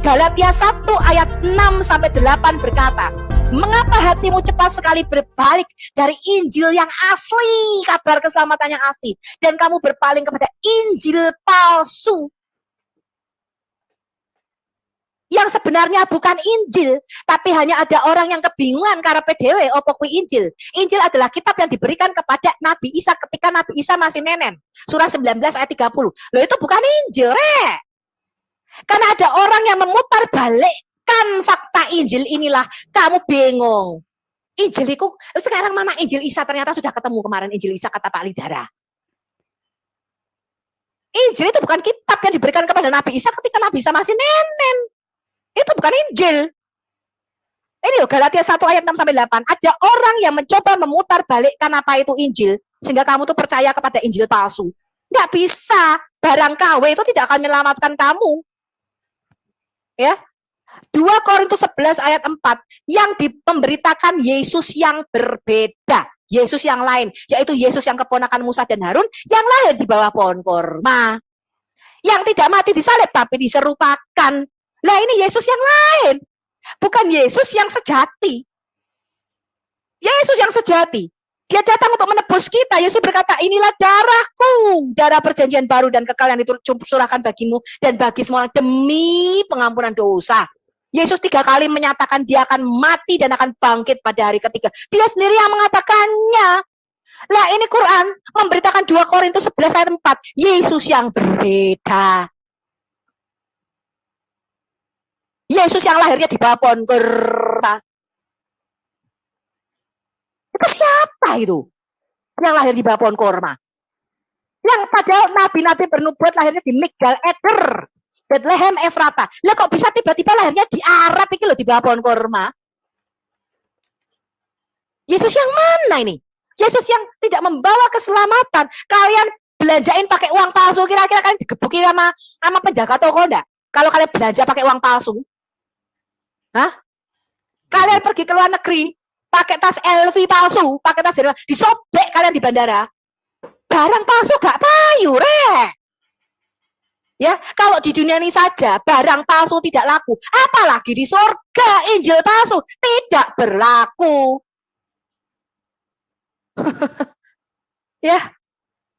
Galatia 1 ayat 6-8 berkata, mengapa hatimu cepat sekali berbalik dari Injil yang asli, kabar keselamatan yang asli, dan kamu berpaling kepada Injil palsu yang sebenarnya bukan Injil, tapi hanya ada orang yang kebingungan karena PDW opo kui Injil. Injil adalah kitab yang diberikan kepada Nabi Isa ketika Nabi Isa masih nenen. Surah 19 ayat 30. Loh, itu bukan Injil, Rek. Karena ada orang yang memutar balikkan fakta Injil inilah, kamu bingung. Injil itu, sekarang mana Injil Isa? Ternyata sudah ketemu kemarin Injil Isa, kata Pak Lidara. Injil itu bukan kitab yang diberikan kepada Nabi Isa ketika Nabi Isa masih nenen. Itu bukan Injil. Ini loh, Galatia 1 ayat 6-8. Ada orang yang mencoba memutar balikkan apa itu Injil, sehingga kamu tuh percaya kepada Injil palsu. Nggak bisa. Barang KW itu tidak akan menyelamatkan kamu. Ya, 2 Korintus 11 ayat 4 yang memberitakan Yesus yang berbeda, Yesus yang lain, yaitu Yesus yang keponakan Musa dan Harun yang lahir di bawah pohon korma, yang tidak mati disalib tapi diserupakan. Lah ini Yesus yang lain, bukan Yesus yang sejati. Yesus yang sejati, dia datang untuk menebus kita. Yesus berkata, inilah darahku, darah perjanjian baru dan kekal yang dicurahkan bagimu dan bagi semua orang demi pengampunan dosa. Yesus 3 kali menyatakan dia akan mati dan akan bangkit pada hari ketiga. Dia sendiri yang mengatakannya. Lah ini Quran memberitakan 2 Korintus 11 ayat 4. Yesus yang berbeda. Yesus yang lahirnya di bawah pohon korma. Itu siapa itu? Yang lahir di bawah pohon korma. Yang padahal nabi-nabi bernubuat lahirnya di Migdal Eder, Bethlehem Efrata. Lah kok bisa tiba-tiba lahirnya di Arab iki loh, di bawah pohon korma? Yesus yang mana ini? Yesus yang tidak membawa keselamatan. Kalian belanjain pakai uang palsu, kira-kira kalian digebuki sama penjaga toko enggak? Kalau kalian belanja pakai uang palsu? Hah? Kalian pergi ke luar negeri pakai tas LV palsu, pakai tas disobek kalian di bandara. Barang palsu gak payu, Rek. Ya, kalau di dunia ini saja barang palsu tidak laku, apalagi di surga Injil palsu tidak berlaku. Ya,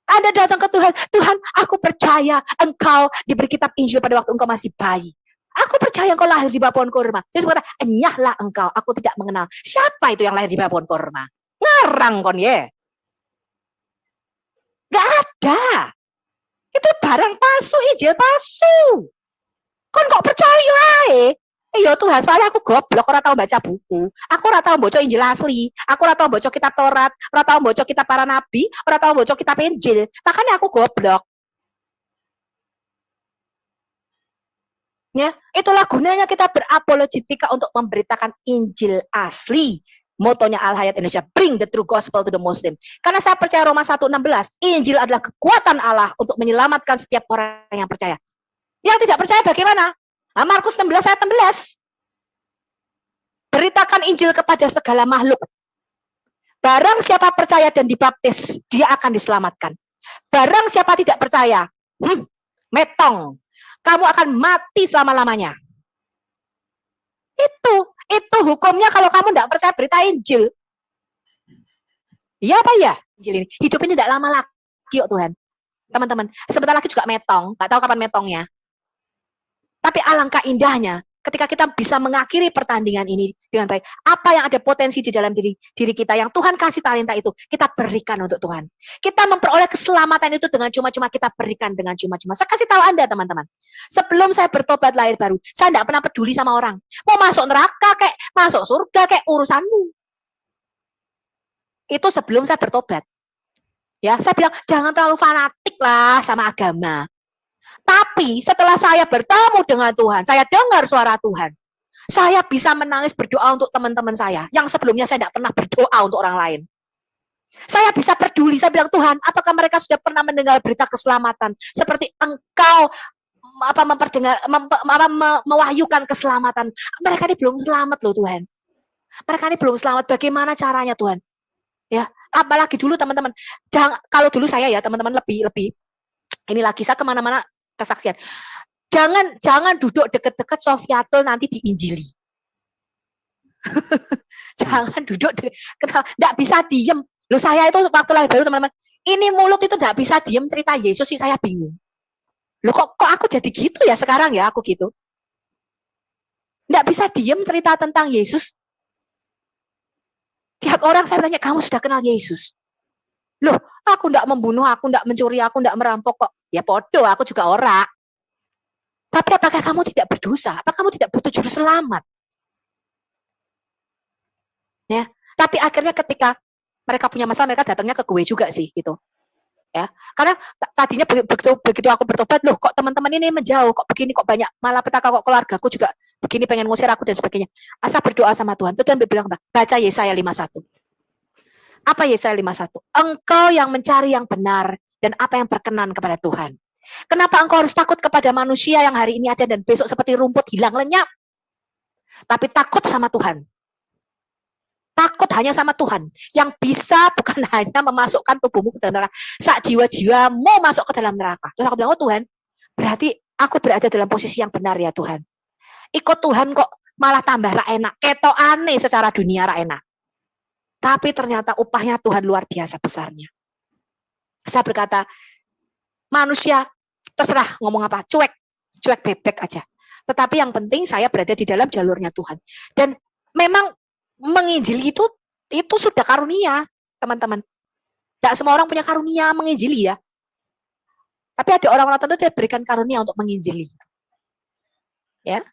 Anda datang ke Tuhan, Tuhan, aku percaya Engkau diberi kitab Injil pada waktu Engkau masih bayi. Aku percaya Engkau lahir di bawah pohon korma. Yesus berkata, enyahlah Engkau, aku tidak mengenal. Siapa itu yang lahir di bawah pohon korma? Ngarang kon ye. Gak ada. Itu barang palsu, Injil palsu. Kon kok percaya ae? Iya Tuhan, soalnya aku goblok, ora tau baca buku. Aku ora tau baca Injil asli. Aku ora tau baca kitab Taurat, ora tau baca kitab para nabi, ora tau baca kitab Injil. Makanya aku goblok. Ya, itulah gunanya kita berapologetika untuk memberitakan Injil asli. Motonya Al-Hayat Indonesia, bring the true gospel to the Muslim. Karena saya percaya Roma 1:16, Injil adalah kekuatan Allah untuk menyelamatkan setiap orang yang percaya. Yang tidak percaya bagaimana? Markus 16 ayat 16. Beritakan Injil kepada segala makhluk. Barang siapa percaya dan dibaptis, dia akan diselamatkan. Barang siapa tidak percaya, metong. Kamu akan mati selama-lamanya. Itu hukumnya kalau kamu tidak percaya berita Injil. Iya apa ya? Injil ini. Hidup ini tidak lama lagi kok Tuhan. Teman-teman, sebentar lagi juga metong. Gak tahu kapan metongnya. Tapi alangkah indahnya ketika kita bisa mengakhiri pertandingan ini dengan baik. Apa yang ada potensi di dalam diri kita yang Tuhan kasih talenta itu, kita berikan untuk Tuhan. Kita memperoleh keselamatan itu dengan cuma-cuma, kita berikan dengan cuma-cuma. Saya kasih tahu Anda teman-teman, sebelum saya bertobat lahir baru, saya tidak pernah peduli sama orang. Mau masuk neraka kayak masuk surga kayak urusanmu. Itu sebelum saya bertobat. Ya, saya bilang jangan terlalu fanatik lah sama agama. Tapi setelah saya bertemu dengan Tuhan, saya dengar suara Tuhan. Saya bisa menangis berdoa untuk teman-teman saya yang sebelumnya saya tidak pernah berdoa untuk orang lain. Saya bisa peduli, saya bilang Tuhan, apakah mereka sudah pernah mendengar berita keselamatan seperti Engkau mewahyukan keselamatan. Mereka ini belum selamat loh Tuhan. Mereka ini belum selamat. Bagaimana caranya Tuhan? Ya, apalagi dulu teman-teman. Kalau dulu saya ya teman-teman lebih ini lagi saya kemana-mana kesaksian. Jangan duduk deket-deket Sofiatul nanti diinjili. Jangan duduk, enggak bisa diem. Loh saya itu waktu lahir baru teman-teman, ini mulut itu enggak bisa diem cerita Yesus sih, saya bingung. Loh kok aku jadi gitu ya sekarang ya, aku gitu. Enggak bisa diem cerita tentang Yesus. Tiap orang saya tanya, kamu sudah kenal Yesus? Loh, aku enggak membunuh, aku enggak mencuri, aku enggak merampok kok. Ya podo, aku juga ora. Tapi apakah kamu tidak berdosa? Apakah kamu tidak butuh juru selamat? Ya, tapi akhirnya ketika mereka punya masalah, mereka datangnya ke gue juga sih gitu. Ya, karena tadinya begitu aku bertobat, loh kok teman-teman ini menjauh, kok begini, kok banyak malapetaka, kok keluargaku juga begini, pengen ngusir aku dan sebagainya. Asal berdoa sama Tuhan. Tuhan bilang, baca Yesaya 51. Apa Yesaya 51? Engkau yang mencari yang benar dan apa yang berkenan kepada Tuhan. Kenapa engkau harus takut kepada manusia yang hari ini ada dan besok seperti rumput hilang lenyap? Tapi takut sama Tuhan. Takut hanya sama Tuhan. Yang bisa bukan hanya memasukkan tubuhmu ke dalam neraka. Sak jiwa-jiwamu masuk ke dalam neraka. Terus aku bilang, oh Tuhan, berarti aku berada dalam posisi yang benar ya Tuhan. Ikut Tuhan kok malah tambah ra enak. Ketok aneh secara dunia ra enak. Tapi ternyata upahnya Tuhan luar biasa besarnya. Saya berkata, manusia terserah ngomong apa, cuek bebek aja. Tetapi yang penting saya berada di dalam jalurnya Tuhan. Dan memang menginjili itu sudah karunia, teman-teman. Tidak semua orang punya karunia menginjili ya. Tapi ada orang-orang tertentu yang berikan karunia untuk menginjili. Ya.